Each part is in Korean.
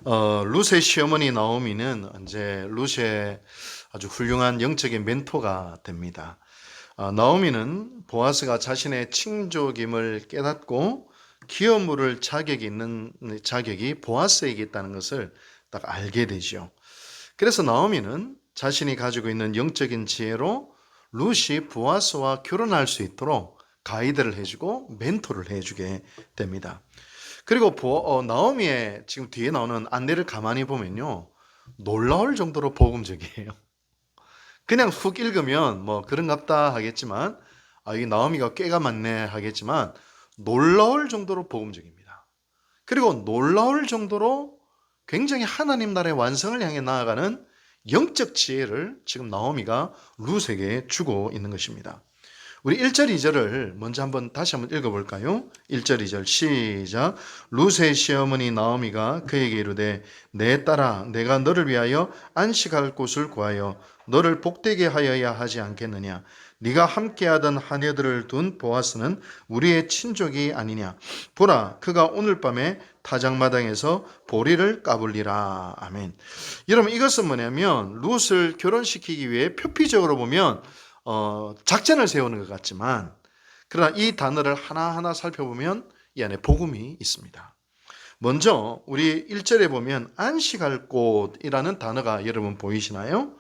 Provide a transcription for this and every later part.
룻의 시어머니 나오미는 이제 룻의 아주 훌륭한 영적인 멘토가 됩니다. 나오미는 보아스가 자신의 친족임을 깨닫고 기업 물을 자격이 있는 자격이 보아스에게 있다는 것을 딱 알게 되죠. 그래서 나오미는 자신이 가지고 있는 영적인 지혜로 룻이 보아스와 결혼할 수 있도록 가이드를 해주고 멘토를 해주게 됩니다. 그리고 나오미의 지금 뒤에 나오는 안내를 가만히 보면요, 놀라울 정도로 복음적이에요. 그냥 훅 읽으면 뭐 그런갑다 하겠지만, 이 나오미가 꾀가 많네 하겠지만, 놀라울 정도로 복음적입니다. 그리고 놀라울 정도로 굉장히 하나님 나라의 완성을 향해 나아가는 영적 지혜를 지금 나오미가 룻에게 주고 있는 것입니다. 우리 1절, 2절을 먼저 다시 한번 읽어볼까요? 1절, 2절 시작. 룻의 시어머니 나오미가 그에게 이르되 내 딸아 내가 너를 위하여 안식할 곳을 구하여 너를 복되게 하여야 하지 않겠느냐. 네가 함께하던 하녀들을 둔 보아스는 우리의 친족이 아니냐. 보라 그가 오늘 밤에 타작마당에서 보리를 까불리라. 아멘. 여러분 이것은 뭐냐면 룻을 결혼시키기 위해 표피적으로 보면 작전을 세우는 것 같지만, 그러나 이 단어를 하나하나 살펴보면 이 안에 복음이 있습니다. 먼저 우리 1절에 보면 안식할 곳이라는 단어가 여러분 보이시나요?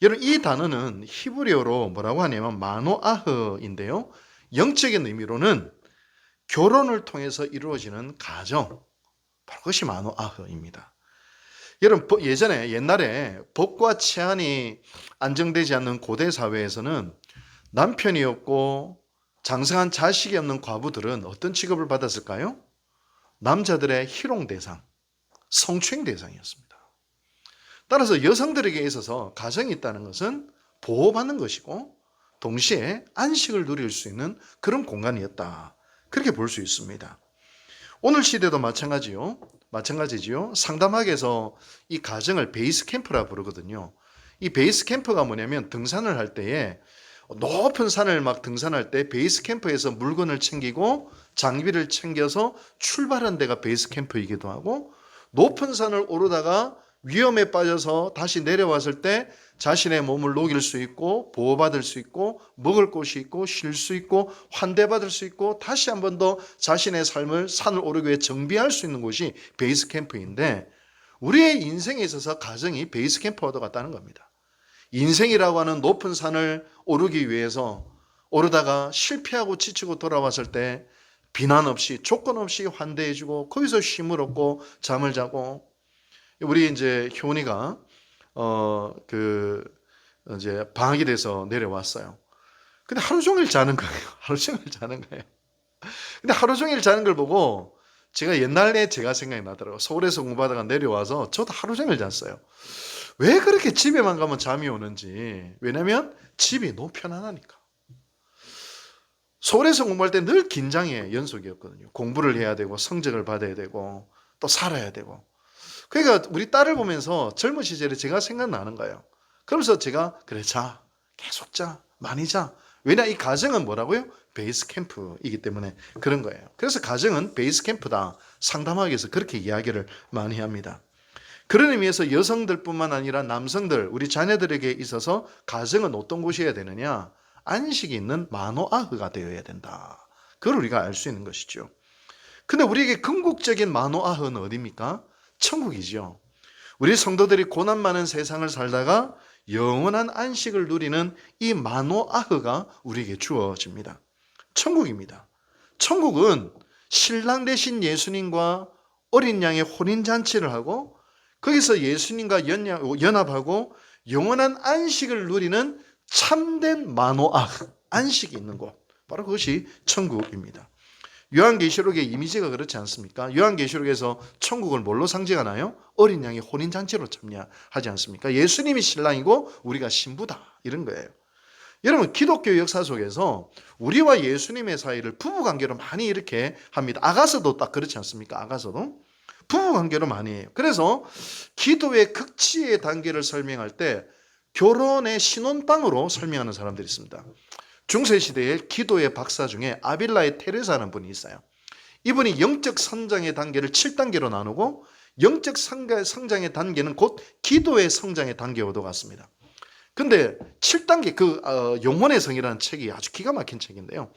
여러분 이 단어는 히브리어로 뭐라고 하냐면 마노아흐인데요, 영적인 의미로는 결혼을 통해서 이루어지는 가정, 바로 그것이 마노아흐입니다. 여러분 옛날에 법과 치안이 안정되지 않는 고대 사회에서는 남편이 없고 장성한 자식이 없는 과부들은 어떤 취급을 받았을까요? 남자들의 희롱 대상, 성추행 대상이었습니다. 따라서 여성들에게 있어서 가정이 있다는 것은 보호받는 것이고 동시에 안식을 누릴 수 있는 그런 공간이었다, 그렇게 볼 수 있습니다. 오늘 시대도 마찬가지지요. 상담학에서 이 가정을 베이스 캠프라 부르거든요. 이 베이스 캠프가 뭐냐면 등산을 할 때에 높은 산을 막 등산할 때 베이스 캠프에서 물건을 챙기고 장비를 챙겨서 출발한 데가 베이스 캠프이기도 하고, 높은 산을 오르다가 위험에 빠져서 다시 내려왔을 때 자신의 몸을 녹일 수 있고 보호받을 수 있고 먹을 곳이 있고 쉴 수 있고 환대받을 수 있고 다시 한 번 더 자신의 삶을 산을 오르기 위해 정비할 수 있는 곳이 베이스 캠프인데, 우리의 인생에 있어서 가정이 베이스 캠프와 같다는 겁니다. 인생이라고 하는 높은 산을 오르기 위해서 오르다가 실패하고 지치고 돌아왔을 때 비난 없이 조건 없이 환대해주고 거기서 쉼을 얻고 잠을 자고, 우리 이제 효은이가 이제 방학이 돼서 내려왔어요. 근데 하루 종일 자는 거예요. 하루 종일 자는 거예요. 근데 하루 종일 자는 걸 보고 제가 생각이 나더라고요. 서울에서 공부하다가 내려와서 저도 하루 종일 잤어요. 왜 그렇게 집에만 가면 잠이 오는지. 왜냐면 집이 너무 편안하니까. 서울에서 공부할 때 늘 긴장의 연속이었거든요. 공부를 해야 되고 성적을 받아야 되고 또 살아야 되고. 그러니까 우리 딸을 보면서 젊은 시절에 제가 생각나는 거예요. 그러면서 제가 그래 자, 계속 자, 많이 자. 왜냐 이 가정은 뭐라고요? 베이스 캠프이기 때문에 그런 거예요. 그래서 가정은 베이스 캠프다, 상담학에서 그렇게 이야기를 많이 합니다. 그런 의미에서 여성들뿐만 아니라 남성들, 우리 자녀들에게 있어서 가정은 어떤 곳이어야 되느냐? 안식이 있는 마노아흐가 되어야 된다. 그걸 우리가 알 수 있는 것이죠. 근데 우리에게 궁극적인 마노아흐는 어디입니까? 천국이죠. 우리 성도들이 고난 많은 세상을 살다가 영원한 안식을 누리는 이 마노아흐가 우리에게 주어집니다. 천국입니다. 천국은 신랑 되신 예수님과 어린 양의 혼인잔치를 하고 거기서 예수님과 연합하고 영원한 안식을 누리는 참된 마노아흐, 안식이 있는 곳, 바로 그것이 천국입니다. 요한계시록의 이미지가 그렇지 않습니까? 요한계시록에서 천국을 뭘로 상징하나요? 어린 양의 혼인잔치로 참여하지 않습니까? 예수님이 신랑이고 우리가 신부다, 이런 거예요. 여러분 기독교 역사 속에서 우리와 예수님의 사이를 부부관계로 많이 이렇게 합니다. 아가서도 딱 그렇지 않습니까? 아가서도 부부관계로 많이 해요. 그래서 기도의 극치의 단계를 설명할 때 결혼의 신혼방으로 설명하는 사람들이 있습니다. 중세시대의 기도의 박사 중에 아빌라의 테레사라는 분이 있어요. 이분이 영적 성장의 단계를 7단계로 나누고 영적 성장의 단계는 곧 기도의 성장의 단계와도 같습니다. 근데 7단계 영혼의 성이라는 책이 아주 기가 막힌 책인데요.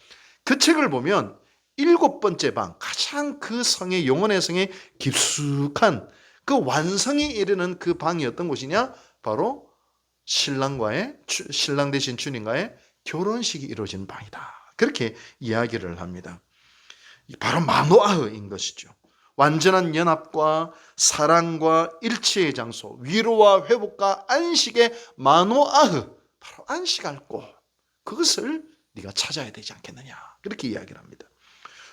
그 책을 보면 7번째 방, 가장 그 성의 영혼의 성의 깊숙한 그 완성에 이르는 그 방이 어떤 곳이냐? 바로 신랑 대신 주님과의 결혼식이 이루어지는 방이다. 그렇게 이야기를 합니다. 바로 마노아흐인 것이죠. 완전한 연합과 사랑과 일치의 장소, 위로와 회복과 안식의 마노아흐, 바로 안식할 곳, 그것을 네가 찾아야 되지 않겠느냐, 그렇게 이야기를 합니다.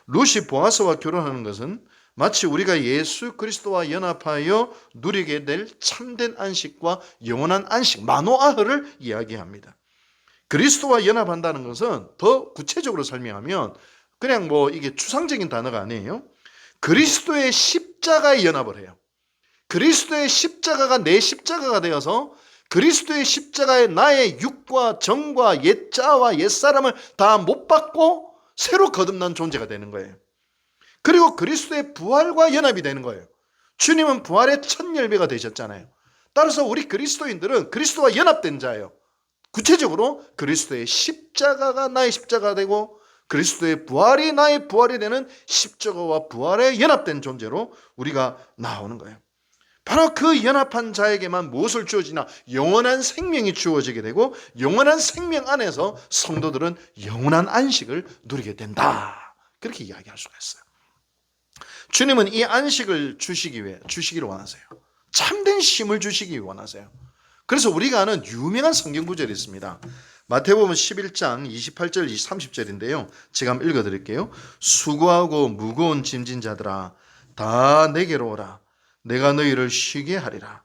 룻이 보아스와 결혼하는 것은 마치 우리가 예수 그리스도와 연합하여 누리게 될 참된 안식과 영원한 안식, 마노아흐를 이야기합니다. 그리스도와 연합한다는 것은 더 구체적으로 설명하면 그냥 이게 추상적인 단어가 아니에요. 그리스도의 십자가에 연합을 해요. 그리스도의 십자가가 내 십자가가 되어서 그리스도의 십자가에 나의 육과 정과 옛자와 옛사람을 다 못 받고 새로 거듭난 존재가 되는 거예요. 그리고 그리스도의 부활과 연합이 되는 거예요. 주님은 부활의 첫 열매가 되셨잖아요. 따라서 우리 그리스도인들은 그리스도와 연합된 자예요. 구체적으로 그리스도의 십자가가 나의 십자가가 되고 그리스도의 부활이 나의 부활이 되는 십자가와 부활에 연합된 존재로 우리가 나오는 거예요. 바로 그 연합한 자에게만 무엇을 주어지나? 영원한 생명이 주어지게 되고 영원한 생명 안에서 성도들은 영원한 안식을 누리게 된다. 그렇게 이야기할 수가 있어요. 주님은 이 안식을 주시기를 원하세요. 참된 쉼을 주시기 원하세요. 그래서 우리가 아는 유명한 성경 구절이 있습니다. 마태복음 11장 28절 30절인데요. 제가 한번 읽어드릴게요. 수고하고 무거운 짐진 자들아 다 내게로 오라. 내가 너희를 쉬게 하리라.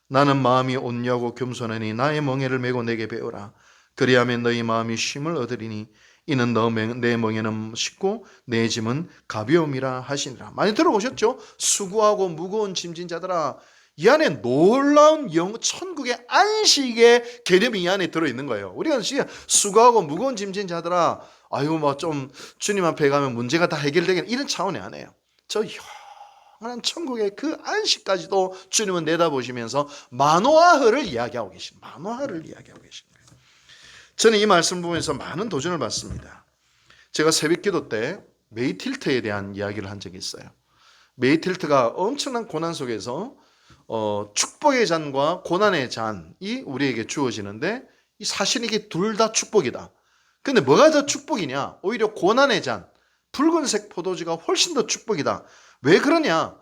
나는 마음이 온유하고 겸손하니 나의 멍에를 메고 내게 배우라. 그리하면 너희 마음이 쉼을 얻으리니 이는 내 멍에는 쉽고 내 짐은 가벼움이라 하시니라. 많이 들어보셨죠? 수고하고 무거운 짐진 자들아. 이 안에 놀라운 천국의 안식의 개념이 이 안에 들어있는 거예요. 우리가 수고하고 무거운 짐진 자들아, 좀 주님 앞에 가면 문제가 다 해결되겠네, 이런 차원이 아니에요. 저 영원한 천국의 그 안식까지도 주님은 내다보시면서 마노아흐를 이야기하고 계신 거예요. 저는 이 말씀 보면서 많은 도전을 받습니다. 제가 새벽기도 때 메이틸트에 대한 이야기를 한 적이 있어요. 메이틸트가 엄청난 고난 속에서 축복의 잔과 고난의 잔이 우리에게 주어지는데 사실 이게 둘 다 축복이다. 근데 뭐가 더 축복이냐? 오히려 고난의 잔, 붉은색 포도주가 훨씬 더 축복이다. 왜 그러냐?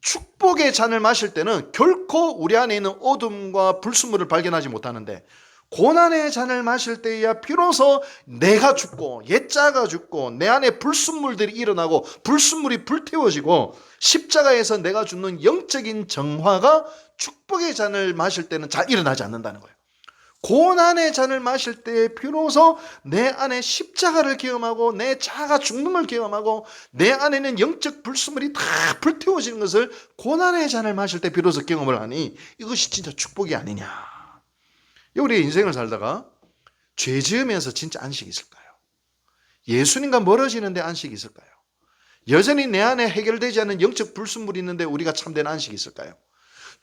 축복의 잔을 마실 때는 결코 우리 안에 있는 어둠과 불순물을 발견하지 못하는데 고난의 잔을 마실 때야 비로소 내가 죽고 옛자가 죽고 내 안에 불순물들이 일어나고 불순물이 불태워지고 십자가에서 내가 죽는 영적인 정화가 축복의 잔을 마실 때는 잘 일어나지 않는다는 거예요. 고난의 잔을 마실 때 비로소 내 안에 십자가를 경험하고 내 자아가 죽는 걸 경험하고 내 안에는 영적 불순물이 다 불태워지는 것을 고난의 잔을 마실 때 비로소 경험을 하니 이것이 진짜 축복이 아니냐. 우리의 인생을 살다가 죄 지으면서 진짜 안식이 있을까요? 예수님과 멀어지는데 안식이 있을까요? 여전히 내 안에 해결되지 않는 영적 불순물이 있는데 우리가 참된 안식이 있을까요?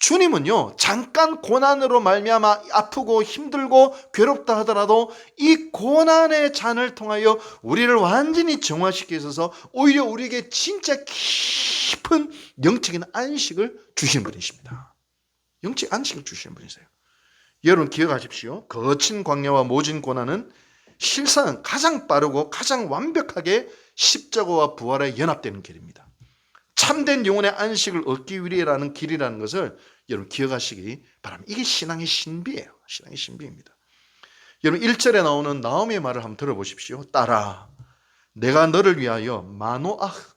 주님은요, 잠깐 고난으로 말미암아 아프고 힘들고 괴롭다 하더라도 이 고난의 잔을 통하여 우리를 완전히 정화시켜서 오히려 우리에게 진짜 깊은 영적인 안식을 주시는 분이십니다. 영적 안식을 주시는 분이세요. 여러분 기억하십시오. 거친 광야와 모진 고난은 실상 가장 빠르고 가장 완벽하게 십자가와 부활에 연합되는 길입니다. 참된 영혼의 안식을 얻기 위해라는 길이라는 것을 여러분 기억하시기 바랍니다. 이게 신앙의 신비예요. 신앙의 신비입니다. 여러분 1절에 나오는 나오미의 말을 한번 들어보십시오. 딸아, 내가 너를 위하여 마노아흐,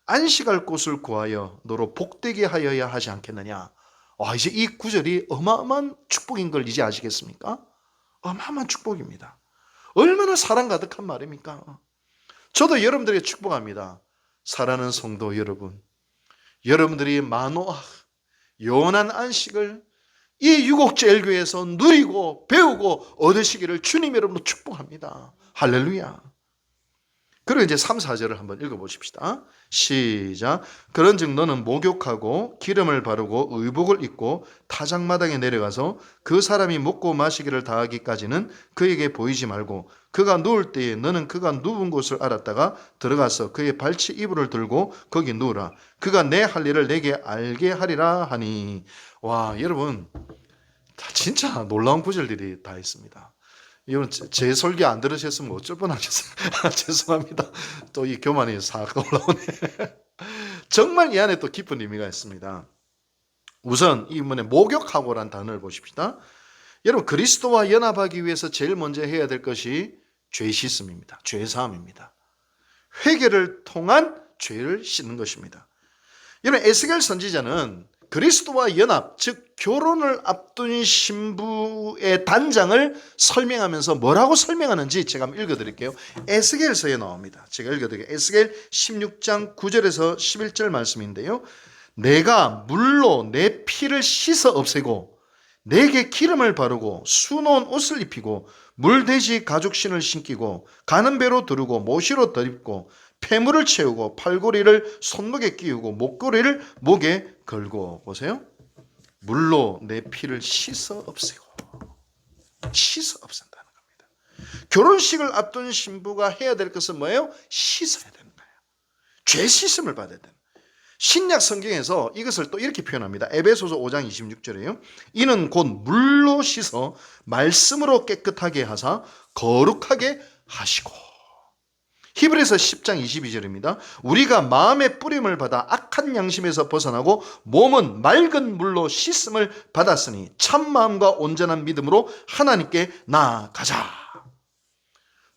안식할 곳을 구하여 너로 복되게 하여야 하지 않겠느냐. 이제 이 구절이 어마어마한 축복인 걸 이제 아시겠습니까? 어마어마한 축복입니다. 얼마나 사랑 가득한 말입니까? 저도 여러분들에게 축복합니다. 사랑하는 성도 여러분, 여러분들이 마노아, 영원한 안식을 이 유곡제일교회에서 누리고 배우고 얻으시기를 주님 여러분도 축복합니다. 할렐루야. 그리고 이제 3, 4절을 한번 읽어보십시다. 시작. 그런즉 너는 목욕하고 기름을 바르고 의복을 입고 타작마당에 내려가서 그 사람이 먹고 마시기를 다하기까지는 그에게 보이지 말고 그가 누울 때에 너는 그가 누운 곳을 알았다가 들어가서 그의 발치 이불을 들고 거기 누우라. 그가 내 할 일을 내게 알게 하리라 하니. 와, 여러분 진짜 놀라운 구절들이 다 있습니다. 이건 제 설교 안 들으셨으면 어쩔 뻔하셨어요. 죄송합니다. 또 이 교만이 싹 올라오네. 정말 이 안에 또 깊은 의미가 있습니다. 우선 이번에 목욕하고란 단어를 보십시다. 여러분 그리스도와 연합하기 위해서 제일 먼저 해야 될 것이 죄 씻음입니다. 죄 사함입니다. 회개를 통한 죄를 씻는 것입니다. 여러분 에스겔 선지자는 그리스도와 연합, 즉 결혼을 앞둔 신부의 단장을 설명하면서 뭐라고 설명하는지 제가 한번 읽어드릴게요. 에스겔서에 나옵니다. 제가 읽어드릴게요. 에스겔 16장 9절에서 11절 말씀인데요. 내가 물로 내 피를 씻어 없애고 내게 기름을 바르고 수놓은 옷을 입히고 물돼지 가죽신을 신기고 가는 배로 두르고 모시로 덧입고 폐물을 채우고 팔고리를 손목에 끼우고 목걸이를 목에 걸고. 보세요. 물로 내 피를 씻어 없애고. 씻어 없앤다는 겁니다. 결혼식을 앞둔 신부가 해야 될 것은 뭐예요? 씻어야 되는 거예요. 죄 씻음을 받아야 되는 거예요. 신약 성경에서 이것을 또 이렇게 표현합니다. 에베소서 5장 26절에요. 이는 곧 물로 씻어 말씀으로 깨끗하게 하사 거룩하게 하시고. 히브리서 10장 22절입니다. 우리가 마음의 뿌림을 받아 악한 양심에서 벗어나고 몸은 맑은 물로 씻음을 받았으니 참마음과 온전한 믿음으로 하나님께 나아가자.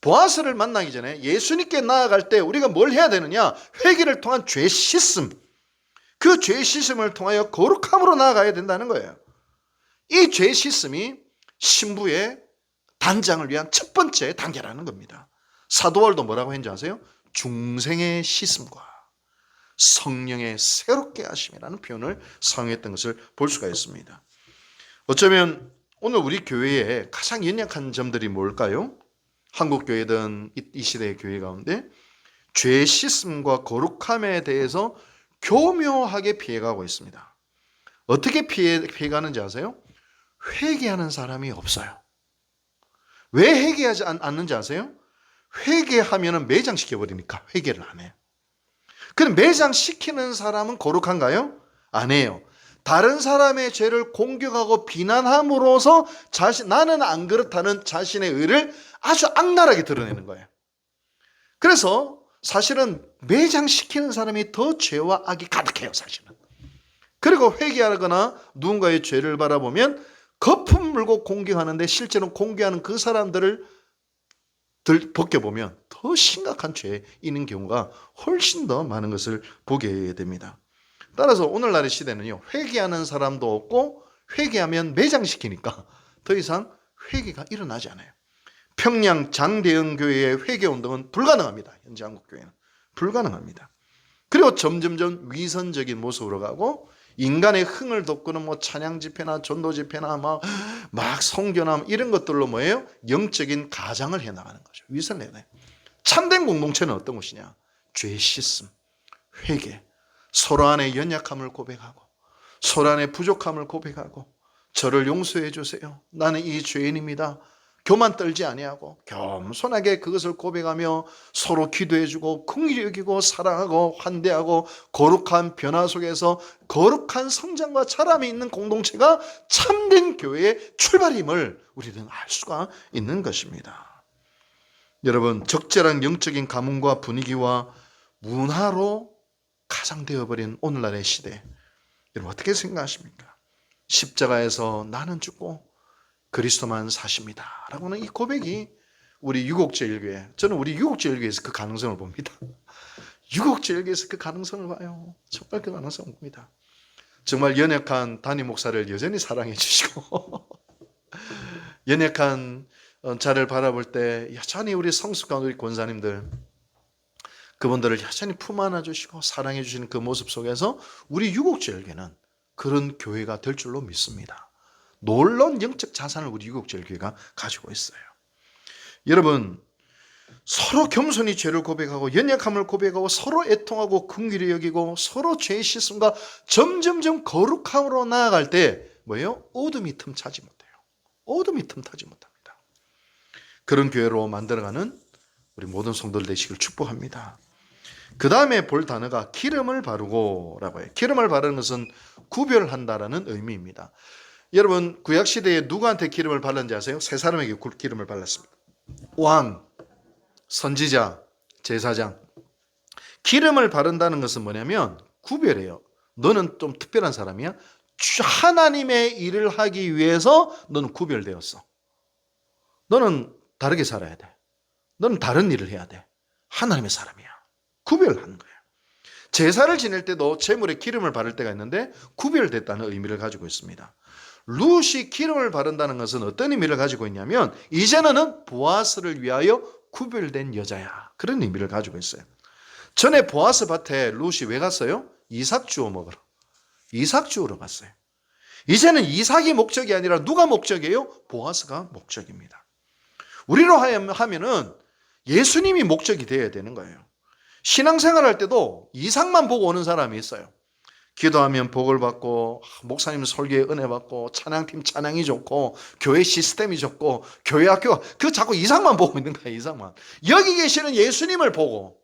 보아스를 만나기 전에 예수님께 나아갈 때 우리가 뭘 해야 되느냐? 회개를 통한 죄 씻음, 그 죄 씻음을 통하여 거룩함으로 나아가야 된다는 거예요. 이 죄 씻음이 신부의 단장을 위한 첫 번째 단계라는 겁니다. 사도 바울도 뭐라고 했는지 아세요? 중생의 씻음과 성령의 새롭게 하심이라는 표현을 사용했던 것을 볼 수가 있습니다. 어쩌면 오늘 우리 교회에 가장 연약한 점들이 뭘까요? 한국 교회든 이 시대의 교회 가운데 죄 씻음과 거룩함에 대해서 교묘하게 피해가고 있습니다. 어떻게 피해가는지 아세요? 회개하는 사람이 없어요. 왜 회개하지 않는지 아세요? 회개하면 매장시켜버리니까 회개를 안 해요. 그럼 매장시키는 사람은 거룩한가요? 아니에요. 다른 사람의 죄를 공격하고 비난함으로써 나는 안 그렇다는 자신의 의를 아주 악랄하게 드러내는 거예요. 그래서 사실은 매장시키는 사람이 더 죄와 악이 가득해요, 사실은. 그리고 회개하거나 누군가의 죄를 바라보면 거품 물고 공격하는데 실제로 공격하는 그 사람들을 벗겨보면 더 심각한 죄에 있는 경우가 훨씬 더 많은 것을 보게 됩니다. 따라서 오늘날의 시대는요, 회개하는 사람도 없고 회개하면 매장시키니까 더 이상 회개가 일어나지 않아요. 평양 장대영 교회의 회개운동은 불가능합니다. 현재 한국 교회는 불가능합니다. 그리고 점점점 위선적인 모습으로 가고 인간의 흥을 돋구는 찬양 집회나 전도 집회나 막 성교나 이런 것들로 뭐예요? 영적인 가장을 해나가는 거죠. 위선을 해나가요. 참된 공동체는 어떤 것이냐? 죄 씻음, 회개, 서로 안의 연약함을 고백하고 서로 안의 부족함을 고백하고 저를 용서해 주세요. 나는 이 죄인입니다. 교만 떨지 아니하고 겸손하게 그것을 고백하며 서로 기도해주고 긍휼히 여기고 사랑하고 환대하고 거룩한 변화 속에서 거룩한 성장과 자람이 있는 공동체가 참된 교회의 출발임을 우리는 알 수가 있는 것입니다. 여러분, 적절한 영적인 가문과 분위기와 문화로 가장되어버린 오늘날의 시대, 여러분 어떻게 생각하십니까? 십자가에서 나는 죽고 그리스도만 사십니다 라고는 이 고백이 우리 유곡제일교회, 저는 우리 유곡제일교회에서 그 가능성을 봅니다. 유곡제일교회에서 그 가능성을 봐요. 정말 그 가능성을 봅니다. 정말 연약한 담임 목사를 여전히 사랑해 주시고 연약한 자를 바라볼 때 여전히 우리 성숙한 우리 권사님들, 그분들을 여전히 품 안아주시고 사랑해 주시는 그 모습 속에서 우리 유곡제일교회는 그런 교회가 될 줄로 믿습니다. 놀라운 영적 자산을 우리 유곡제일교회가 가지고 있어요. 여러분, 서로 겸손히 죄를 고백하고 연약함을 고백하고 서로 애통하고 긍휼히 여기고 서로 죄의 씻음과 점점점 거룩함으로 나아갈 때 뭐예요? 어둠이 틈타지 못해요. 어둠이 틈타지 못합니다. 그런 교회로 만들어가는 우리 모든 성도들 되시길 축복합니다. 그 다음에 볼 단어가 기름을 바르고 라고 해요. 기름을 바르는 것은 구별한다라는 의미입니다. 여러분 구약시대에 누구한테 기름을 발랐는지 아세요? 세 사람에게 기름을 발랐습니다. 왕, 선지자, 제사장. 기름을 바른다는 것은 뭐냐면 구별해요. 너는 좀 특별한 사람이야. 하나님의 일을 하기 위해서 너는 구별되었어. 너는 다르게 살아야 돼. 너는 다른 일을 해야 돼. 하나님의 사람이야. 구별하는 거예요. 제사를 지낼 때도 제물에 기름을 바를 때가 있는데 구별됐다는 의미를 가지고 있습니다. 룻이 기름을 바른다는 것은 어떤 의미를 가지고 있냐면 이제는 보아스를 위하여 구별된 여자야. 그런 의미를 가지고 있어요. 전에 보아스 밭에 룻이 왜 갔어요? 이삭 주워 먹으러. 이삭 주우러 갔어요. 이제는 이삭이 목적이 아니라 누가 목적이에요? 보아스가 목적입니다. 우리로 하면은 예수님이 목적이 되어야 되는 거예요. 신앙생활 할 때도 이삭만 보고 오는 사람이 있어요. 기도하면 복을 받고 목사님 설교에 은혜 받고 찬양팀 찬양이 좋고 교회 시스템이 좋고 교회 학교가 그 자꾸 이삭만 보고 있는 거야. 이삭만. 여기 계시는 예수님을 보고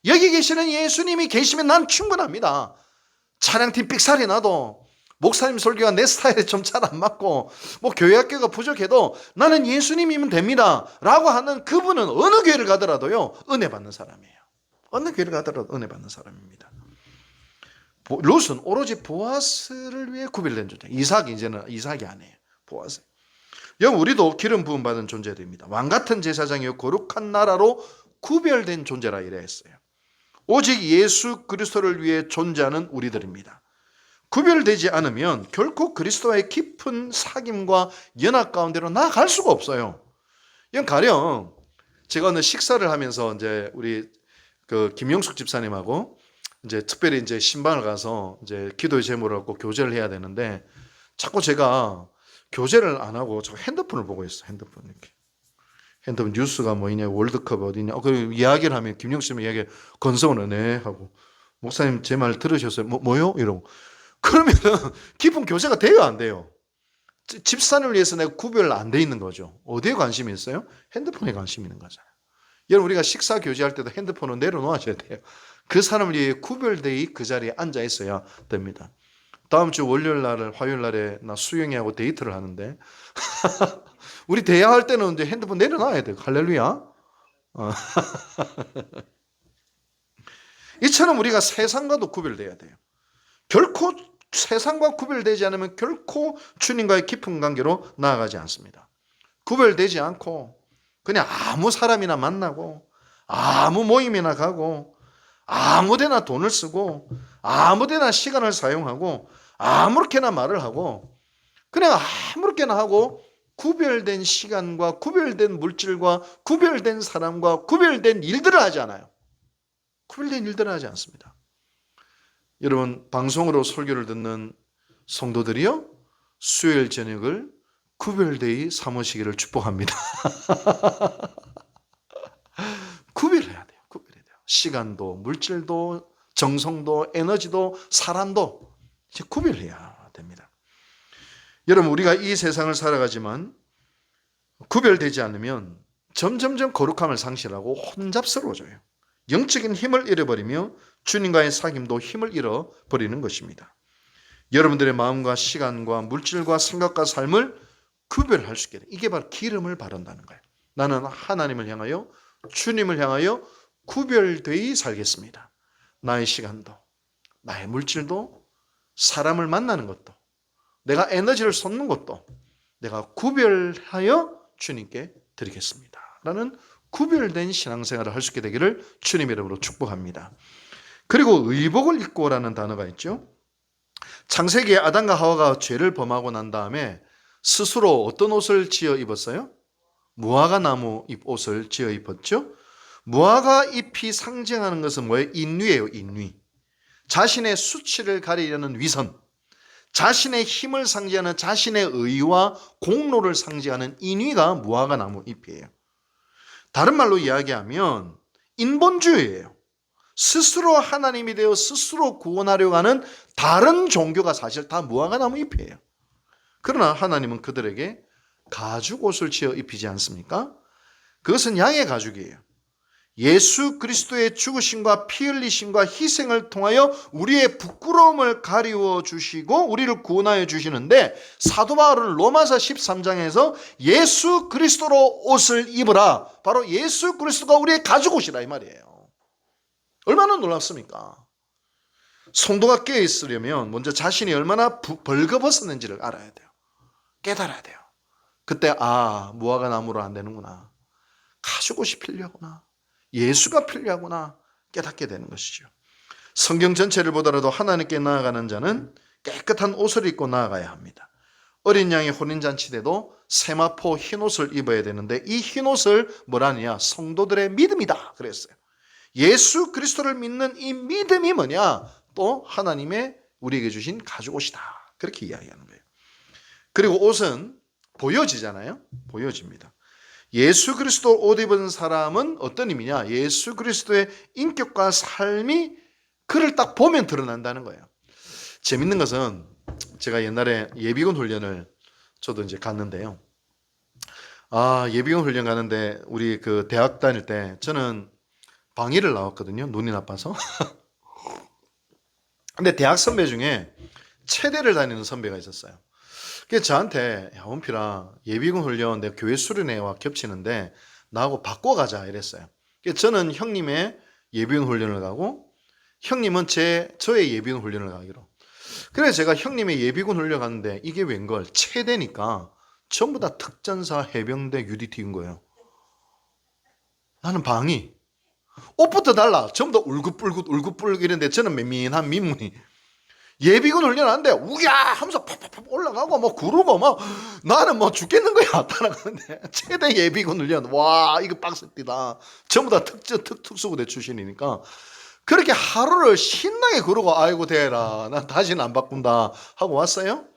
여기 계시는 예수님이 계시면 난 충분합니다. 찬양팀 삑살이 나도 목사님 설교가 내 스타일에 좀 잘 안 맞고 뭐 교회 학교가 부족해도 나는 예수님이면 됩니다 라고 하는 그분은 어느 교회를 가더라도요 은혜 받는 사람이에요. 어느 교회를 가더라도 은혜 받는 사람입니다. 룻은 오로지 보아스를 위해 구별된 존재. 이삭이 이제는 이삭이 아니에요. 보아스. 여러분 우리도 기름 부음 받은 존재들입니다. 왕 같은 제사장이요 거룩한 나라로 구별된 존재라 이래 했어요. 오직 예수 그리스도를 위해 존재하는 우리들입니다. 구별되지 않으면 결코 그리스도와의 깊은 사귐과 연합 가운데로 나아갈 수가 없어요. 이건 가령 제가 오늘 식사를 하면서 이제 우리 그 김영숙 집사님하고 이제 특별히 이제 신방을 가서 이제 기도의 제목을 갖고 교제를 해야 되는데 자꾸 제가 교제를 안 하고 자꾸 핸드폰을 보고 있어. 핸드폰 이렇게. 핸드폰 뉴스가 뭐 있냐, 월드컵 어디냐. 그리고 이야기를 하면 김영숙 이야기 건성은 은혜 하고 목사님 제 말 들으셨어요? 뭐요? 이러고. 그러면은 깊은 교제가 돼요, 안 돼요? 집사님을 위해서 내가 구별 안 돼 있는 거죠. 어디에 관심이 있어요? 핸드폰에 관심이 있는 거잖아요. 여러분 우리가 식사 교제할 때도 핸드폰을 내려놓으셔야 돼요. 그 사람을 위해 구별되이 그 자리에 앉아 있어야 됩니다. 다음 주 월요일 날, 화요일 날에 나 수영이하고 데이트를 하는데 우리 대화할 때는 이제 핸드폰 내려놔야 돼요. 할렐루야. 이처럼 우리가 세상과도 구별돼야 돼요. 결코 세상과 구별되지 않으면 결코 주님과의 깊은 관계로 나아가지 않습니다. 구별되지 않고 그냥 아무 사람이나 만나고 아무 모임이나 가고 아무데나 돈을 쓰고 아무데나 시간을 사용하고 아무렇게나 말을 하고 그냥 아무렇게나 하고 구별된 시간과 구별된 물질과 구별된 사람과 구별된 일들을 하지 않아요. 구별된 일들을 하지 않습니다. 여러분 방송으로 설교를 듣는 성도들이요 수요일 저녁을 구별되이 삼으시기를 축복합니다. 구별해야 돼요. 구별해야 돼요. 시간도 물질도 정성도 에너지도 사람도 구별해야 됩니다. 여러분 우리가 이 세상을 살아가지만 구별되지 않으면 점점점 거룩함을 상실하고 혼잡스러워져요. 영적인 힘을 잃어버리며 주님과의 사귐도 힘을 잃어버리는 것입니다. 여러분들의 마음과 시간과 물질과 생각과 삶을 구별할 수 있게 돼. 이게 바로 기름을 바른다는 거예요. 나는 하나님을 향하여 주님을 향하여 구별되이 살겠습니다. 나의 시간도 나의 물질도 사람을 만나는 것도 내가 에너지를 쏟는 것도 내가 구별하여 주님께 드리겠습니다 라는 구별된 신앙생활을 할 수 있게 되기를 주님의 이름으로 축복합니다. 그리고 의복을 입고 라는 단어가 있죠. 창세기에 아담과 하와가 죄를 범하고 난 다음에 스스로 어떤 옷을 지어 입었어요? 무화과 나무 옷을 지어 입었죠. 무화과 잎이 상징하는 것은 뭐예요? 인위예요. 인위. 자신의 수치를 가리려는 위선, 자신의 힘을 상징하는 자신의 의와 공로를 상징하는 인위가 무화과 나무 잎이에요. 다른 말로 이야기하면 인본주의예요. 스스로 하나님이 되어 스스로 구원하려고 하는 다른 종교가 사실 다 무화과나무 잎이에요. 그러나 하나님은 그들에게 가죽옷을 지어 입히지 않습니까? 그것은 양의 가죽이에요. 예수 그리스도의 죽으심과 피 흘리심과 희생을 통하여 우리의 부끄러움을 가리워 주시고 우리를 구원하여 주시는데, 사도 바울은 로마서 13장에서 예수 그리스도로 옷을 입으라, 바로 예수 그리스도가 우리의 가죽옷이라 이 말이에요. 얼마나 놀랍습니까? 성도가 깨어 있으려면 먼저 자신이 얼마나 벌거벗었는지를 알아야 돼요. 깨달아야 돼요. 그때 무화과 나무로 안 되는구나, 가죽옷이 필요하구나, 예수가 필요하구나 깨닫게 되는 것이죠. 성경 전체를 보더라도 하나님께 나아가는 자는 깨끗한 옷을 입고 나아가야 합니다. 어린 양의 혼인잔치 때도 세마포 흰옷을 입어야 되는데, 이 흰옷을 뭐라냐? 성도들의 믿음이다 그랬어요. 예수 그리스도를 믿는 이 믿음이 뭐냐? 또 하나님의 우리에게 주신 가죽옷이다, 그렇게 이야기하는 거예요. 그리고 옷은 보여지잖아요. 보여집니다. 예수 그리스도 옷 입은 사람은 어떤 의미냐? 예수 그리스도의 인격과 삶이 그를 딱 보면 드러난다는 거예요. 재밌는 것은 제가 옛날에 예비군 훈련을 저도 이제 갔는데요. 예비군 훈련 가는데 우리 그 대학 다닐 때 저는 방위를 나왔거든요. 눈이 나빠서. 근데 대학 선배 중에 체대를 다니는 선배가 있었어요. 그래서 저한테, 야, 원필아, 예비군 훈련 내 교회 수련회와 겹치는데 나하고 바꿔 가자 이랬어요. 그래서 저는 형님의 예비군 훈련을 가고 형님은 저의 예비군 훈련을 가기로. 그래서 제가 형님의 예비군 훈련 갔는데 이게 웬걸 체대니까 전부 다 특전사 해병대 UDT인 거예요. 나는 방위. 옷부터 달라. 전부 다 울긋불긋 이랬는데 저는 민민한 민문이. 예비군 훈련하는데 우야 하면서 팍팍팍 올라가고 뭐 구르고 뭐 나는 뭐 죽겠는 거야 따라가는데, 최대 예비군 훈련, 와 이거 빡셉니다. 전부 다 특수부대 출신이니까 그렇게 하루를 신나게 구르고 아이고 대라 난 다시는 안 바꾼다 하고 왔어요.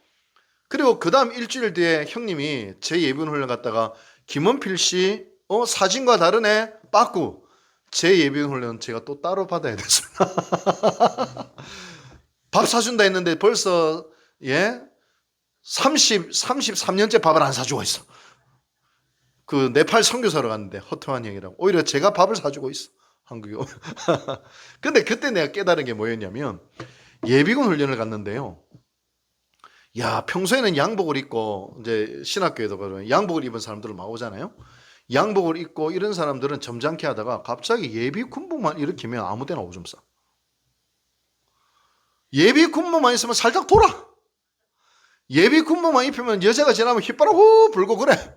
그리고 그 다음 일주일 뒤에 형님이 제 예비군 훈련 갔다가 김원필 씨 사진과 다르네 빠꾸, 제 예비군 훈련 제가 또 따로 받아야 됐습니다. 밥 사준다 했는데 벌써 33년째 밥을 안 사주고 있어. 그 네팔 선교사로 갔는데 허트완 형이라고, 오히려 제가 밥을 사주고 있어 한국에. 근데 그때 내가 깨달은 게 뭐였냐면, 예비군 훈련을 갔는데요, 야 평소에는 양복을 입고 이제 신학교에도 그러면 양복을 입은 사람들을 막 오잖아요. 양복을 입고 이런 사람들은 점잖게 하다가 갑자기 예비 군복만 일으키면 아무 데나 오줌 싸. 예비 군복만 있으면 살짝 돌아. 예비 군복만 입히면 여자가 지나면 휘바람 후 불고 그래.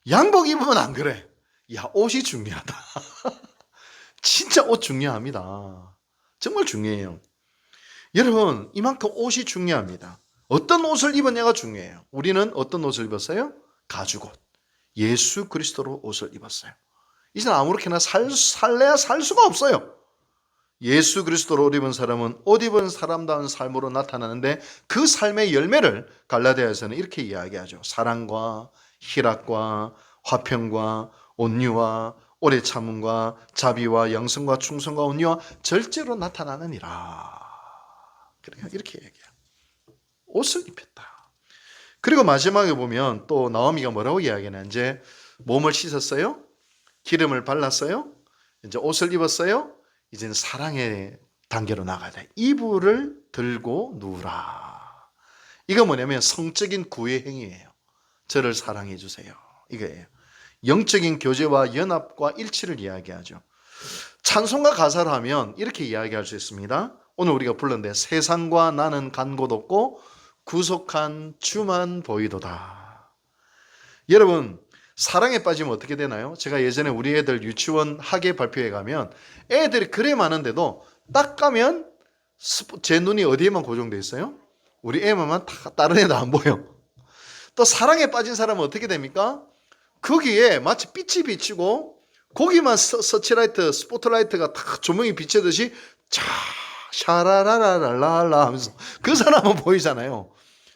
양복 입으면 안 그래. 야, 옷이 중요하다. 진짜 옷 중요합니다. 정말 중요해요. 여러분, 이만큼 옷이 중요합니다. 어떤 옷을 입었냐가 중요해요. 우리는 어떤 옷을 입었어요? 가죽옷. 예수 그리스도로 옷을 입었어요. 이제 아무렇게나 살래야 살 수가 없어요. 예수 그리스도로 옷 입은 사람은 옷 입은 사람다운 삶으로 나타나는데, 그 삶의 열매를 갈라디아에서는 이렇게 이야기하죠. 사랑과 희락과 화평과 온유와 오래 참음과 자비와 양성과 충성과 온유와 절제로 나타나느니라. 그러니까 이렇게 얘기해요. 옷을 입혔다. 그리고 마지막에 보면 또 나오미가 뭐라고 이야기하냐. 이제 몸을 씻었어요. 기름을 발랐어요. 이제 옷을 입었어요. 이제는 사랑의 단계로 나가야 돼. 이불을 들고 누우라. 이거 뭐냐면 성적인 구애 행위예요. 저를 사랑해 주세요. 이거예요. 영적인 교제와 연합과 일치를 이야기하죠. 찬송가 가사로 하면 이렇게 이야기할 수 있습니다. 오늘 우리가 불렀는데, 세상과 나는 간 곳 없고 구속한 주만 보이도다. 여러분, 사랑에 빠지면 어떻게 되나요? 제가 예전에 우리 애들 유치원 학예 발표회 가면 애들이 그래 많은데도 딱 가면 제 눈이 어디에만 고정돼 있어요? 우리 애만 다른 애들 안 보여. 또 사랑에 빠진 사람은 어떻게 됩니까? 거기에 마치 빛이 비치고 거기만 서치라이트, 스포트라이트가 탁 조명이 비치듯이 자 샤라라라랄라 하면서 그 사람은 보이잖아요.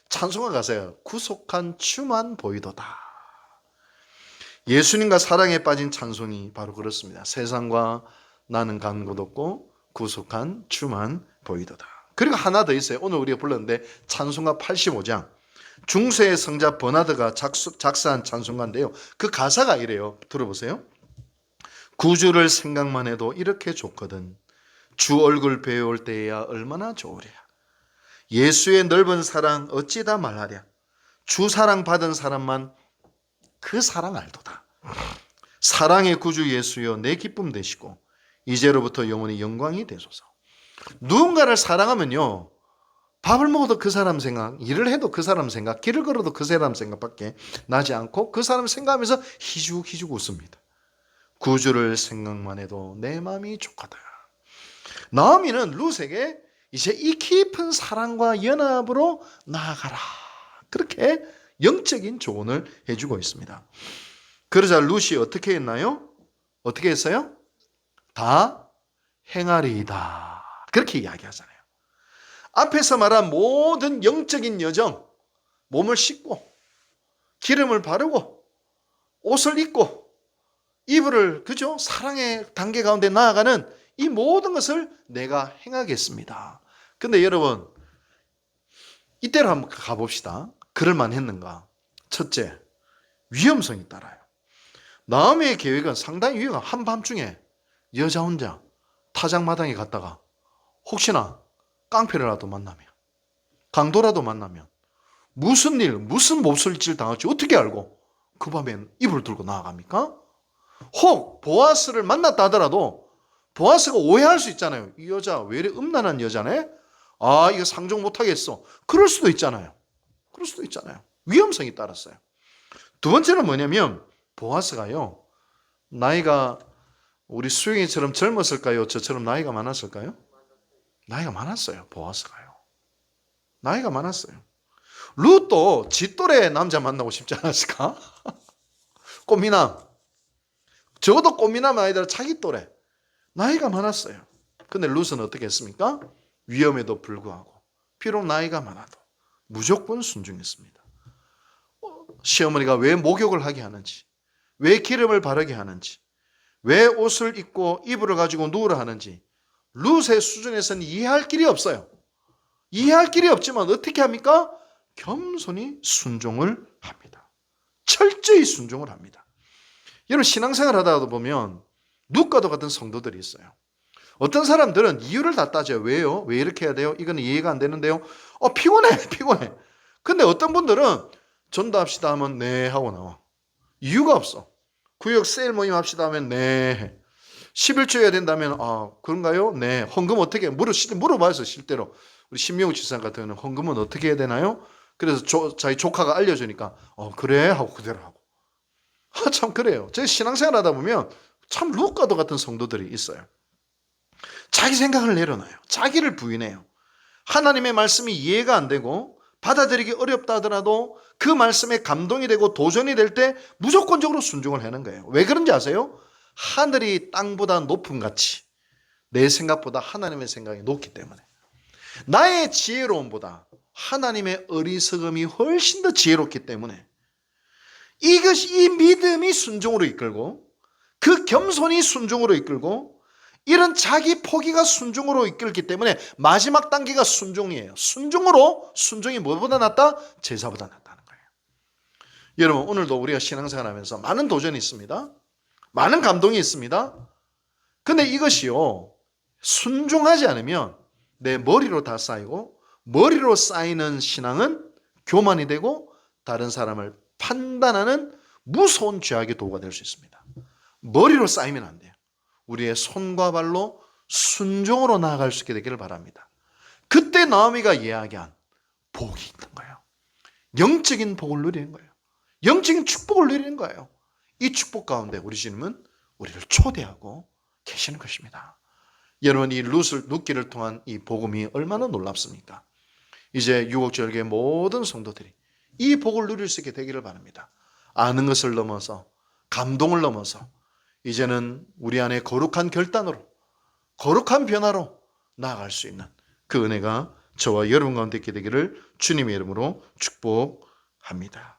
찬송가 가사예요. 구속한 주만 보이도다. 예수님과 사랑에 빠진 찬송이 바로 그렇습니다. 세상과 나는 간 곳 없고 구속한 주만 보이도다. 그리고 하나 더 있어요. 오늘 우리가 불렀는데 찬송가 85장. 중세의 성자 버나드가 작사한 찬송가인데요. 그 가사가 이래요. 들어보세요. 구주를 생각만 해도 이렇게 좋거든. 주 얼굴 배울 때야 얼마나 좋으랴. 예수의 넓은 사랑 어찌다 말하랴. 주 사랑 받은 사람만 그 사랑 알도다. 사랑의 구주 예수여 내 기쁨 되시고 이제로부터 영원히 영광이 되소서. 누군가를 사랑하면요, 밥을 먹어도 그 사람 생각, 일을 해도 그 사람 생각, 길을 걸어도 그 사람 생각밖에 나지 않고 그 사람 생각하면서 희죽희죽 웃습니다. 구주를 생각만 해도 내 마음이 좋거든. 나오미는 룻에게 이제 이 깊은 사랑과 연합으로 나아가라, 그렇게 영적인 조언을 해주고 있습니다. 그러자 룻이 어떻게 했나요? 어떻게 했어요? 다 행하리이다, 그렇게 이야기하잖아요. 앞에서 말한 모든 영적인 여정, 몸을 씻고 기름을 바르고 옷을 입고 이불을, 그죠? 사랑의 단계 가운데 나아가는 이 모든 것을 내가 행하겠습니다. 근데 여러분, 이때로 한번 가봅시다. 그럴만 했는가? 첫째, 위험성이 따라요. 나오미의 계획은 상당히 위험한, 한밤중에 여자 혼자 타작마당에 갔다가 혹시나 깡패라도 만나면, 강도라도 만나면 무슨 일, 무슨 몹쓸 짓을 당할지 어떻게 알고 그 밤엔 이불을 들고 나아갑니까? 혹 보아스를 만났다 하더라도 보아스가 오해할 수 있잖아요. 이 여자 왜 이래 음란한 여자네? 아, 이거 상종 못하겠어. 그럴 수도 있잖아요. 그럴 수도 있잖아요. 위험성이 따랐어요. 두 번째는 뭐냐면 보아스가요, 나이가 우리 수영이처럼 젊었을까요? 저처럼 나이가 많았을까요? 나이가 많았어요. 보아스가요. 나이가 많았어요. 룻도 지 또래 남자 만나고 싶지 않았을까? 꽃미남. 적어도 꽃미남 아이들 자기 또래. 나이가 많았어요. 근데 룻은 어떻게 했습니까? 위험에도 불구하고 비록 나이가 많아도 무조건 순종했습니다. 시어머니가 왜 목욕을 하게 하는지, 왜 기름을 바르게 하는지, 왜 옷을 입고 이불을 가지고 누우라 하는지 룻의 수준에서는 이해할 길이 없어요. 이해할 길이 없지만 어떻게 합니까? 겸손히 순종을 합니다. 철저히 순종을 합니다. 여러분, 신앙생활 하다 보면 룻과도 같은 성도들이 있어요. 어떤 사람들은 이유를 다 따져요. 왜요? 왜 이렇게 해야 돼요? 이거는 이해가 안 되는데요. 피곤해. 근데 어떤 분들은 전도합시다 하면 네 하고 나와. 이유가 없어. 구역 세일 모임 합시다 하면 네 해. 11조 해야 된다면 그런가요? 네. 헌금 어떻게 해? 물어봐요. 실제로. 우리 신명우 지사 같은 경우는 헌금은 어떻게 해야 되나요? 그래서 자기 조카가 알려주니까 그래 하고 그대로 하고. 참 그래요. 제 신앙생활 하다 보면 참 룻과도 같은 성도들이 있어요. 자기 생각을 내려놔요. 자기를 부인해요. 하나님의 말씀이 이해가 안 되고 받아들이기 어렵다 하더라도 그 말씀에 감동이 되고 도전이 될 때 무조건적으로 순종을 하는 거예요. 왜 그런지 아세요? 하늘이 땅보다 높은 가치, 내 생각보다 하나님의 생각이 높기 때문에, 나의 지혜로움보다 하나님의 어리석음이 훨씬 더 지혜롭기 때문에 이 믿음이 순종으로 이끌고 그 겸손이 순종으로 이끌고 이런 자기 포기가 순종으로 이끌기 때문에 마지막 단계가 순종이에요. 순종이 뭐보다 낫다? 제사보다 낫다는 거예요. 여러분, 오늘도 우리가 신앙생활 하면서 많은 도전이 있습니다. 많은 감동이 있습니다. 근데 이것이요, 순종하지 않으면 내 머리로 다 쌓이고, 머리로 쌓이는 신앙은 교만이 되고 다른 사람을 판단하는 무서운 죄악의 도구가 될 수 있습니다. 머리로 쌓이면 안 돼요. 우리의 손과 발로 순종으로 나아갈 수 있게 되기를 바랍니다. 그때 나오미가 이야기한 복이 있는 거예요. 영적인 복을 누리는 거예요. 영적인 축복을 누리는 거예요. 이 축복 가운데 우리 주님은 우리를 초대하고 계시는 것입니다. 여러분, 이 룻기를 통한 이 복음이 얼마나 놀랍습니까? 이제 유혹절개의 모든 성도들이 이 복을 누릴 수 있게 되기를 바랍니다. 아는 것을 넘어서, 감동을 넘어서 이제는 우리 안에 거룩한 결단으로, 거룩한 변화로 나아갈 수 있는 그 은혜가 저와 여러분 가운데 있게 되기를 주님의 이름으로 축복합니다.